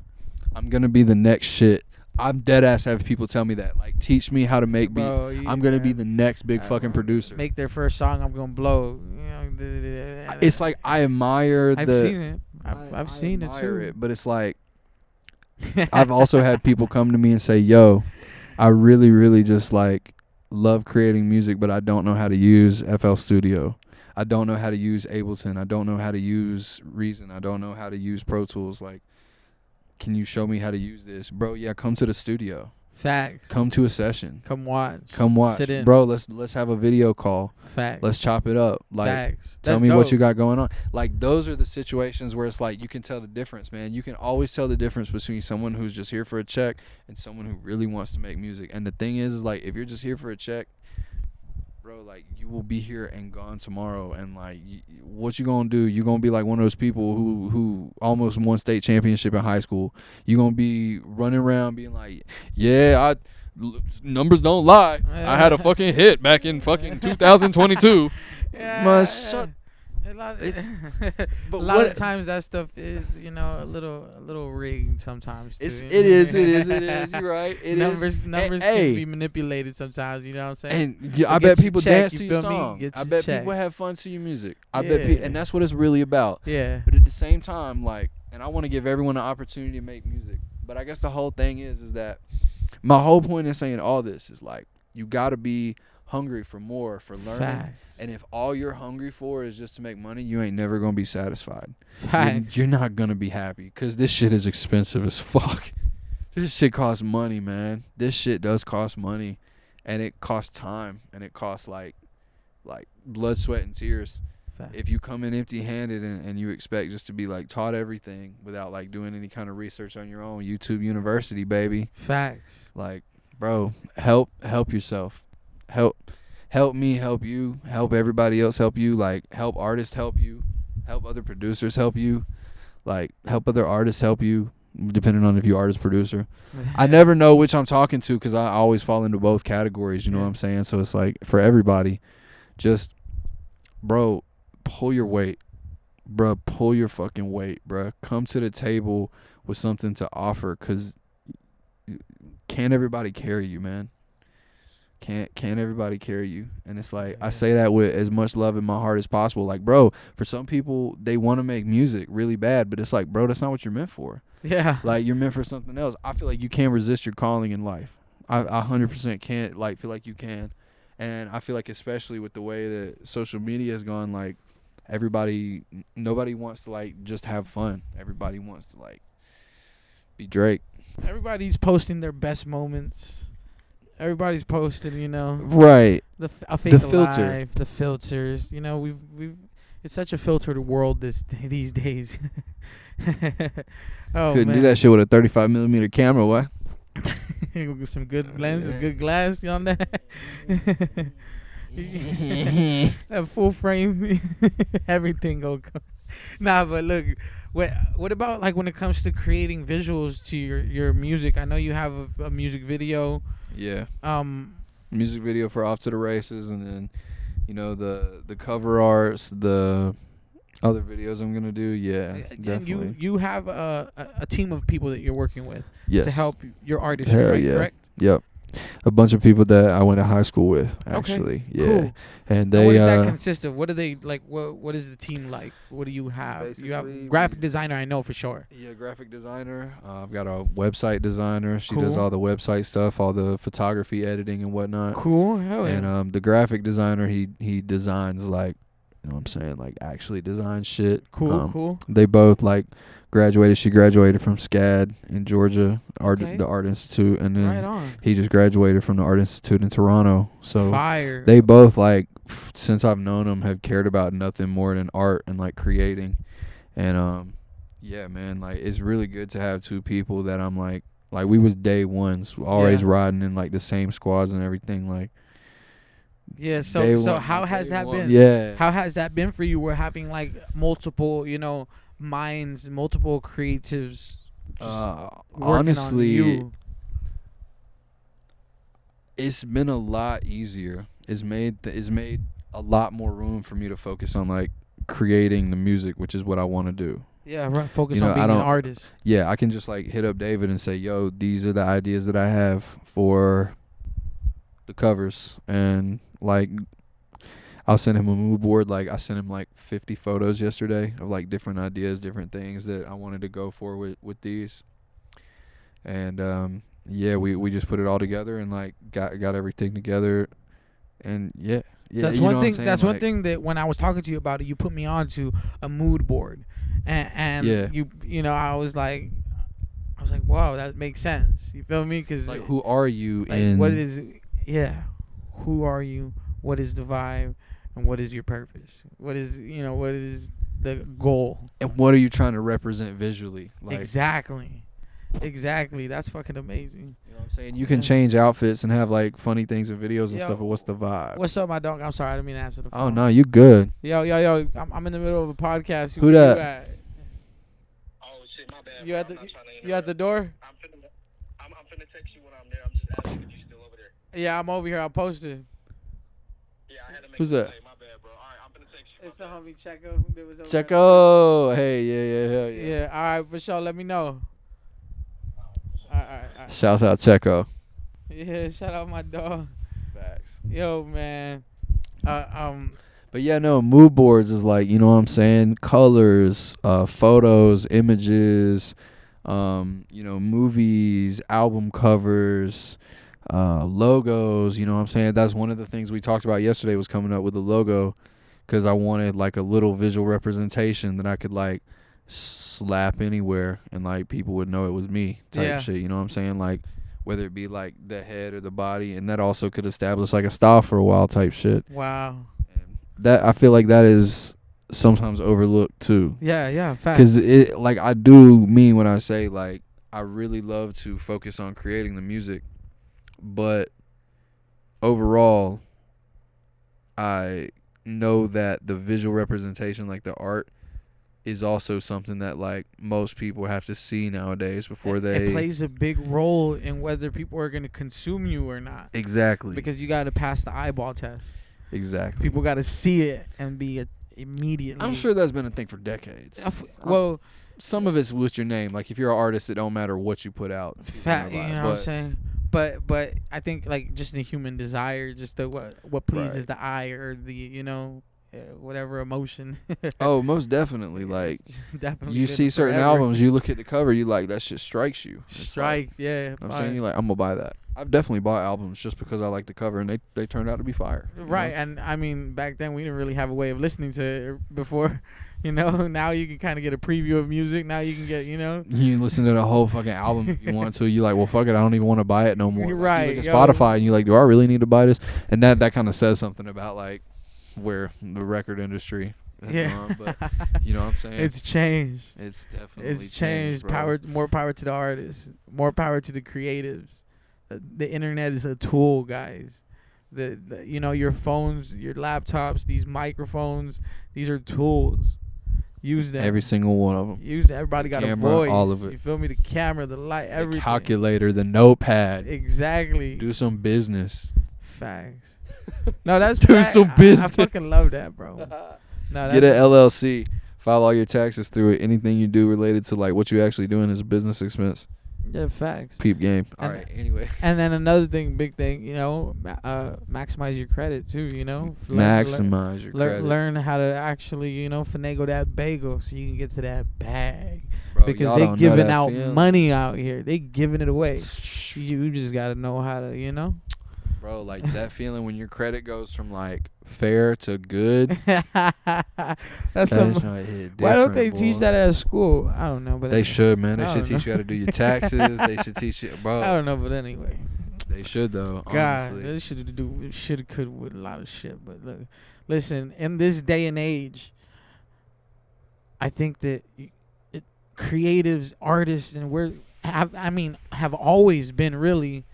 I'm gonna be the next shit. I'm dead ass having people tell me that. Like, teach me how to make beats. Bro, I'm going to be the next big fucking producer. Make their first song, I'm gonna blow. It's like I admire I've the. seen it. I've seen it admire too. but it's like I've also had people come to me and say, "Yo, I really, really just like love creating music, but I don't know how to use FL Studio. I don't know how to use Ableton. I don't know how to use Reason. I don't know how to use Pro Tools. Like, can you show me how to use this, bro? Yeah, come to the studio. Facts. Come to a session. Come watch. Come watch, Sit in. bro. Let's have a video call. Facts. Let's chop it up. Like, Facts. tell That's me what dope. you got going on. Like, those are the situations where it's like you can tell the difference, man. You can always tell the difference between someone who's just here for a check and someone who really wants to make music. And the thing is like, if you're just here for a check, bro, like, you will be here and gone tomorrow. And like, what you gonna do? You gonna be like one of those people who almost won state championship in high school. You gonna be running around being like, yeah, numbers don't lie. I had a fucking hit back in fucking 2022. Yeah, Shut. A lot, But a lot of times that stuff is, a little rigged sometimes too. It is. You're right. Numbers And, can be manipulated sometimes. You know what I'm saying? And I Get bet your people check, dance you to your feel me? song. Get I your bet check. people have fun to your music. Yeah. And that's what it's really about. Yeah. But at the same time, like, and I want to give everyone an opportunity to make music. But I guess the whole thing is that my whole point in saying all this is like, you gotta be hungry for more, for learning. Facts. And if all you're hungry for is just to make money, you ain't never gonna be satisfied. Facts. You're not gonna be happy because this shit is expensive as fuck. This shit costs money, man. This shit does cost money, and it costs time, and it costs like blood, sweat, and tears. Facts. If you come in empty-handed and you expect just to be like taught everything without like doing any kind of research on your own, YouTube University, baby. Facts. Like, bro, help yourself. Help me help you. Help everybody else help you. Like, help artists help you. Help other producers help you. Like, help other artists help you, depending on if you artist producer. I never know which I'm talking to because I always fall into both categories. You know what I'm saying? So it's like, for everybody, just, bro, pull your weight. Bro, pull your fucking weight, bro. Come to the table with something to offer because can't everybody carry you, man? Can't everybody carry you? And it's like, I say that with as much love in my heart as possible. Like, bro, for some people, they want to make music really bad, but it's like, bro, that's not what you're meant for. Yeah. Like, you're meant for something else. I feel like you can't resist your calling in life. I 100% can't, like, feel like you can. And I feel like, especially with the way that social media has gone, like, nobody wants to, like, just have fun. Everybody wants to, like, be Drake. Everybody's posting their best moments. Everybody's posting, Right. the filter, the filters. We've it's such a filtered world these days. Oh, Couldn't man. do that shit with a 35mm camera, what? Some good lenses, good glass on that. That full frame, everything go. Nah, but look, what about like when it comes to creating visuals to your music? I know you have a music video. Yeah. Music video for Off to the Races, and then, the cover arts, the other videos I'm gonna do. Yeah, definitely. And you have a team of people that you're working with yes. to help your artistry, Hell right? Yeah. Correct? Yep. A bunch of people that I went to high school with, actually. Okay. Yeah. Cool. And What they does that consist of? What do they like? What is the team like? What do you have? You have Basically, graphic designer, I know for sure. Yeah, graphic designer. I've got a website designer. She Cool. does all the website stuff, all the photography, editing, and whatnot. Cool. Hell yeah. And the graphic designer, he designs, like, you know what I'm saying, like, actually designs shit. Cool. Cool. They both, like, graduated. She graduated from SCAD in Georgia, Okay. the Art Institute, and then Right on. he just graduated from the Art Institute in Toronto. So Fire. they both, like, since I've known them, have cared about nothing more than art and, like, creating. And yeah, man, like, it's really good to have two people that I'm like we was day ones, always riding in, like, the same squads and everything, like. Yeah, so how has that been? Yeah. How has that been for you? We're having like multiple, minds, multiple creatives. Honestly, on you. it's been a lot easier. It's made a lot more room for me to focus on, like, creating the music, which is what I want to do. Yeah, right. Focus You know, on being I an don't. artist. Yeah, I can just like hit up David and say, "Yo, these are the ideas that I have for the covers," and like I'll send him a mood board. Like I sent him like 50 photos yesterday of like different ideas, different things that I wanted to go for with these. And yeah, we just put it all together and like got everything together. And yeah, That's you one know what I'm thing. saying? That's one Like, thing that when I was talking to you about it, you put me on to a mood board, and Yeah. you know, I was like, wow, that makes sense. You feel me? Because like who are you like in what is, yeah, who are you? What is the vibe? And what is your purpose? What is, you know, what is the goal? and what are you trying to represent visually? Like, Exactly. That's fucking amazing. you know what I'm saying? You can change outfits and have like funny things and videos and Yo, stuff, but what's the vibe? What's up, my dog? I'm sorry, I didn't mean to answer the phone. Oh no, you good. Yo, I'm in the middle of a podcast. Who Where that? You at? Oh shit, my bad. You bro. at I'm the not trying to you at the door? I'm finna text you when I'm there. I'm just asking if you still over there. Yeah, I'm over here. I'll post it. Yeah, I had to make Who's a that? mistake. My bad, bro. All right, I'm finna text you. It's the homie Checo. That was over there. Checo. Hey, yeah, hell yeah. Yeah, all right, for sure. Let me know. All right. Shouts out Checo. Yeah, shout out my dog. Facts. Yo, man. But yeah, no, mood boards is like, you know what I'm saying? Colors, photos, images, you know, movies, album covers, logos, you know what I'm saying? That's one of the things we talked about yesterday was coming up with a logo because I wanted like a little visual representation that I could like slap anywhere and like people would know it was me type shit, you know what I'm saying? Like whether it be like the head or the body, and that also could establish like a style for a while type shit. Wow. That I feel like that is sometimes overlooked too. Yeah, fact. Because it, like, I do mean when I say like I really love to focus on creating the music, but overall, I know that the visual representation, like the art, is also something that like most people have to see nowadays before they. It plays a big role in whether people are going to consume you or not. Exactly. Because you got to pass the eyeball test. Exactly. People got to see it and be immediately. I'm sure that's been a thing for decades. Well, some of it's with your name. Like if you're an artist, it don't matter what you put out. You know what I'm saying? But I think like just the human desire, just the what pleases the eye or the, you know, whatever emotion. Oh, most definitely. Like definitely you see certain albums, you look at the cover, you like that shit strikes you. Strike, yeah. You know what I'm saying, you're like, I'm gonna buy that. I've definitely bought albums just because I like the cover and they turned out to be fire. Right, know? and I mean back then we didn't really have a way of listening to it before. You know, now you can kind of get a preview of music. Now you can get, you know. You can listen to the whole fucking album if you want to. You're like, well, fuck it, I don't even want to buy it no more. Like, right. You look at Spotify and you're like, do I really need to buy this? And that kind of says something about like where the record industry has gone. But you know what I'm saying? It's changed. It's definitely changed. More power to the artists. More power to the creatives. The internet is a tool, guys. The you know, your phones, your laptops, these microphones, these are tools. Use them. Every single one of them. Use them. Everybody got camera, a voice. all of it. You feel me? The camera, the light, everything. The calculator, the notepad. Exactly. Do some business. Facts. No, that's Do some business. I fucking love that, bro. No, get an LLC. File all your taxes through it. Anything you do related to like what you actually doing is a business expense. Yeah, facts. Peep game. All right. Anyway. And then another thing, big thing, you know, maximize your credit too. You know, Maximize your credit. Learn how to actually, you know, finagle that bagel so you can get to that bag. Bro, because they giving out money out here. They giving it away. You just gotta know how to, you know. Bro, like that feeling when your credit goes from like fair to good. That's some. Why don't they teach that at school? I don't know, but they should, man. They should teach you how to do your taxes. They should teach you, bro. I don't know, but anyway. They should though. God, honestly. they could with a lot of shit. But look, listen, in this day and age, I think that creatives, artists, and have always been really.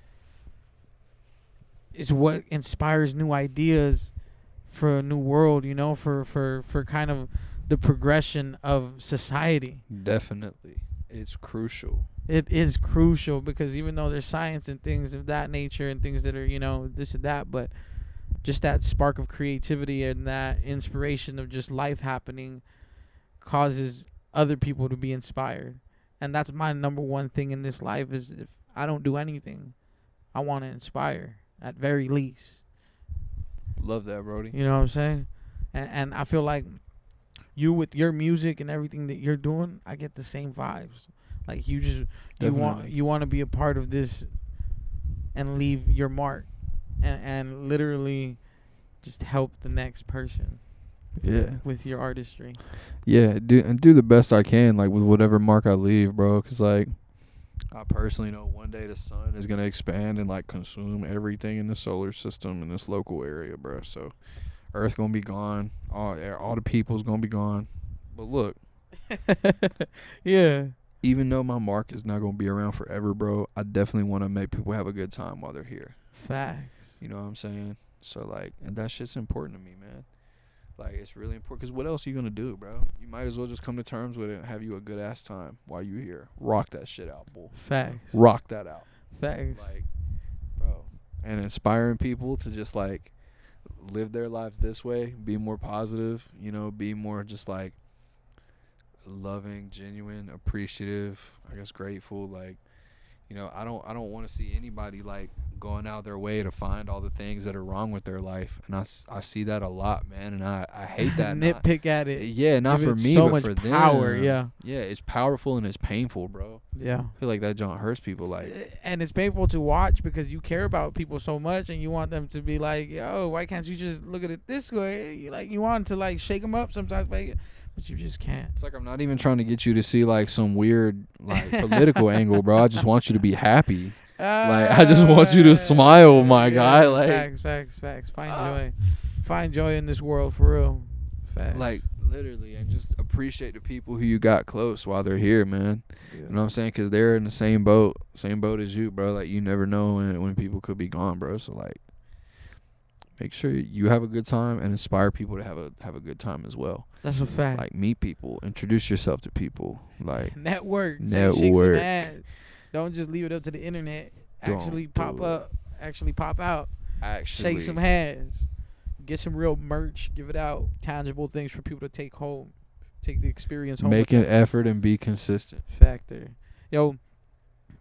Is what inspires new ideas for a new world, you know, for kind of the progression of society. Definitely. It's crucial. It is crucial because even though there's science and things of that nature and things that are, you know, this and that, but just that spark of creativity and that inspiration of just life happening causes other people to be inspired. And that's my number one thing in this life is if I don't do anything, I want to inspire at very least. Love that, Brody. You know what I'm saying? And I feel like you with your music and everything that you're doing, I get the same vibes. Like you just Definitely. you want to be a part of this and leave your mark and literally just help the next person Yeah. with your artistry. Yeah, do the best I can, like, with whatever mark I leave, bro. Because, like, I personally know one day the sun is going to expand and, like, consume everything in the solar system in this local area, bro. So, Earth going to be gone. All the people's going to be gone. But, look. Yeah. Even though my mark is not going to be around forever, bro, I definitely want to make people have a good time while they're here. Facts. You know what I'm saying? So, like, and that shit's important to me, man. Like, it's really important because what else are you going to do, bro? You might as well just come to terms with it and have you a good-ass time while you here. Rock that shit out, bull. Facts. Rock that out. Facts. Like, bro. And inspiring people to just, like, live their lives this way, be more positive, you know, be more just, like, loving, genuine, appreciative, I guess grateful. Like, you know, I don't want to see anybody, like, going out their way to find all the things that are wrong with their life. And I see that a lot, man. And I hate that. Nitpick at it. Yeah, not Give for it me, so but much for them. power, yeah. Yeah, it's powerful and it's painful, bro. Yeah. I feel like that junk hurts people. Like, And it's painful to watch because you care about people so much and you want them to be like, yo, why can't you just look at it this way? You want to, like, shake them up sometimes, but you just can't. it's like I'm not even trying to get you to see, like, some weird, like, political angle, bro. I just want you to be happy. Like, I just want you to smile, my guy. Like, Facts. Find joy in this world, for real. Facts. like, literally, and just appreciate the people who you got close while they're here, man. Yeah. You know what I'm saying? Because they're in the same boat as you, bro. Like, you never know when people could be gone, bro. So, like, make sure you have a good time and inspire people to have a good time as well. That's a fact. Like, meet people, introduce yourself to people, like, Network. Shake some network. hands. Don't just leave it up to the internet. Don't Actually do pop it. up. Actually pop out. Actually, Shake some hands. Get some real merch. Give it out. Tangible things for people to take home. Take the experience home. make with an them. effort and be consistent. Factor. Yo,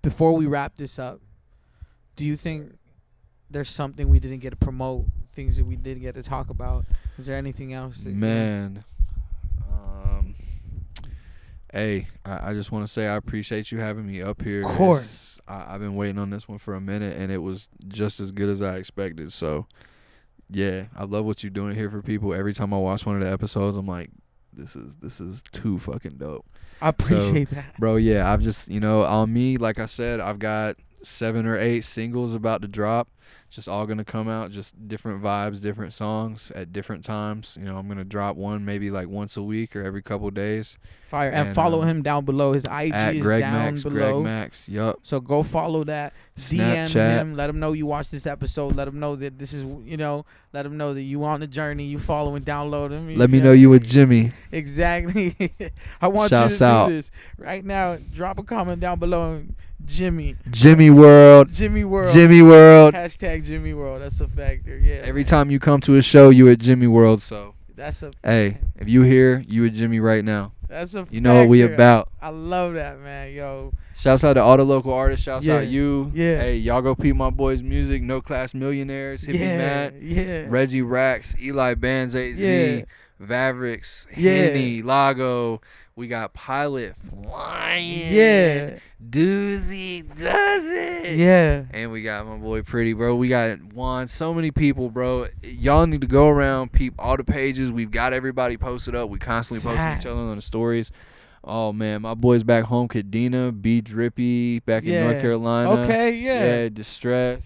before we wrap this up, do you think there's something we didn't get to promote? Things that we didn't get to talk about? Is there anything else? That Man, hey, I just want to say I appreciate you having me up here. Of course. I've been waiting on this one for a minute, and it was just as good as I expected. So, yeah, I love what you're doing here for people. Every time I watch one of the episodes, I'm like, this is too fucking dope. I appreciate that. Bro, yeah, I've just, on me, like I said, I've got 7 or 8 singles about to drop. Just all going to come out, just different vibes, different songs at different times. I'm going to drop one maybe like once a week or every couple days. Fire. And follow him down below. His IG At is Greg down Max, below. Greg Max, yup. So go follow that. DM Snapchat. him. Let him know you watched this episode. Let him know that this is, let him know that you on the journey. You follow and download him. Let me know you with Jimmy. Exactly. I want Shouts you to out. do this right now. Drop a comment down below. Jimmy World. Jimmy World. Jimmy World. Hashtag Jimmy World. That's a factor. Yeah. Every time you come to a show, you at Jimmy World. So, That's a. hey, if you here, you at Jimmy right now. That's a. You know what we factor. about. I love that, man. Yo. Shouts out to all the local artists. Shouts Yeah. out you. Yeah. Hey, y'all go peep my boy's music. No Class Millionaires. Hippie Yeah. Matt. Yeah. Reggie Rax. Eli Bands 8Z. Yeah. Vavrix. Yeah. Henny. Lago. We got Pilot. Flying. Yeah. Doozy does it. Yeah. And we got my boy Pretty, bro. We got Juan. So many people, bro. Y'all need to go around, peep all the pages. We've got everybody posted up. We constantly posting each other on the stories. Oh, man. My boys back home, Kadena, B Drippy, back in North Carolina. Okay, yeah. Distress.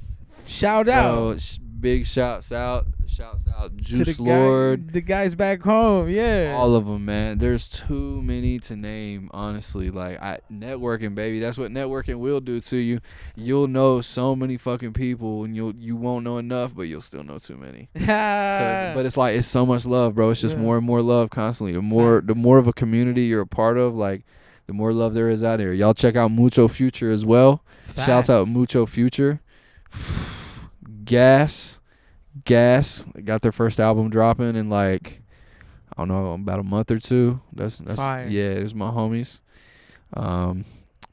Shout out. Bro, big shouts out. Shouts out to Juice the Lord. the guys back home, yeah. All of them, man. There's too many to name, honestly. Like, networking, baby. That's what networking will do to you. You'll know so many fucking people, and you won't know enough, but you'll still know too many. But it's like, it's so much love, bro. It's just more and more love constantly. The more of a community you're a part of, like, the more love there is out here. Y'all check out Mucho Future as well. Shouts out Mucho Future. Gas got their first album dropping in like, don't know, about a month or two. That's Fire. yeah, it's my homies.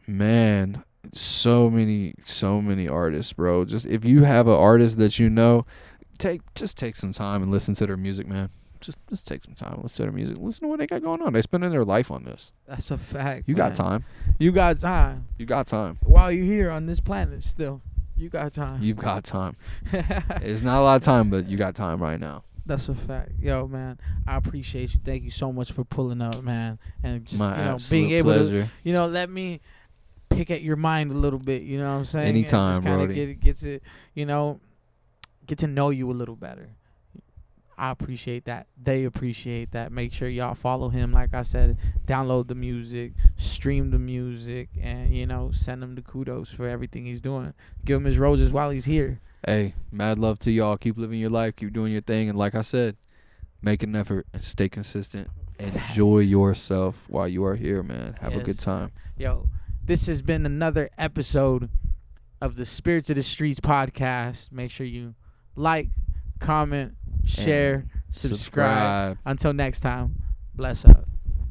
Man, so many artists, bro. Just if you have an artist that you know, take some time and listen to their music, man. Just take some time and listen to their music. Listen to what they got going on. They spending their life on this. That's a fact. You got time. You got time. You got time. While you're here on this planet still, you got time. You've got time. It's not a lot of time, but you got time right now. That's a fact. Yo, man, I appreciate you. Thank you so much for pulling up, man. And just, My being absolute able pleasure. to, let me pick at your mind a little bit, you know what I'm saying? Anytime, and just kinda Brody. get to, get to know you a little better. I appreciate that. They appreciate that. Make sure y'all follow him. Like I said, download the music, stream the music, and, send him the kudos for everything he's doing. Give him his roses while he's here. Hey, mad love to y'all. Keep living your life. Keep doing your thing. And like I said, make an effort and stay consistent. Enjoy yourself while you are here, man. Have a good time. Yo, this has been another episode of the Spirits of the Streets podcast. Make sure you like, comment, share, subscribe. Until next time, bless up.